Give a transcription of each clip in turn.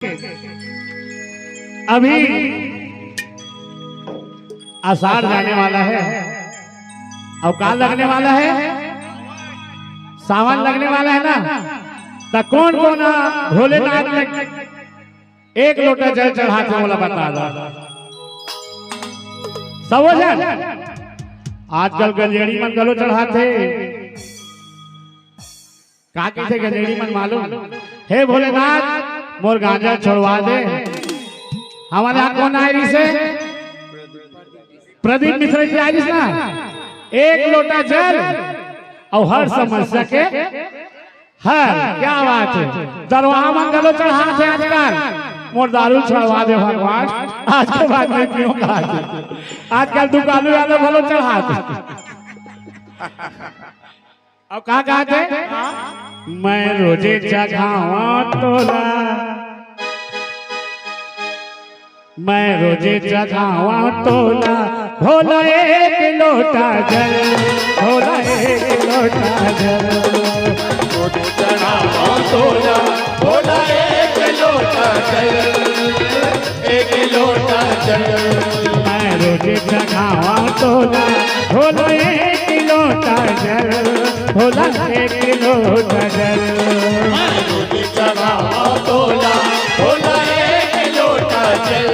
अभी आषाढ़ जाने वाला है और काल लगने वाला है, सावन लगने वाला है ना। तो कौन कौन भोलेनाथ में एक लोटा जल चढ़ाते बोला बता दो सब हो जाए। आजकल गंजेड़ी मन गलो चढ़ाते का कैसे गंजेड़ी मन मालूम। हे भोलेनाथ मोर गांजा छोड़वा दे। हमारे यहाँ कौन आई से प्रदीप मिश्र जी आई ना। एक लोटा जल और हर समस्या के हर क्या बात है। दरवाहा मन गलो चढ़ाते आजकल मोर दारू चढ़वा दे भगवान। आज के बाद में क्यों खाते आजकल दुकानों वाले गलो चढ़ाते। अब कहा कहते मैं रोजे जगावा तोला, मैं रोजे जगावा तोला भोला एक लोटा जल, भोला एक लोटा जल। रोजे जगावा तोला भोला एक लोटा जल, एक लोटा जल। मैं रोजे जगावा तोला भोला एक लोटा जल, भोला एक लोटा जल। मैं रोजे जगावा तोला भोला एक लोटा जल,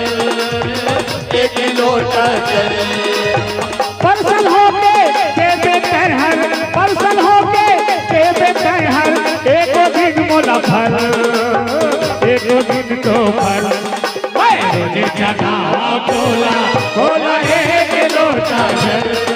एक लोटा जल। परसल होके देवे तरहर, परसल होके देवे तरहर। एक दिन मोला फल, एक दिन तो फल। मैं रोजे जगावा तोला भोला एक लोटा जल,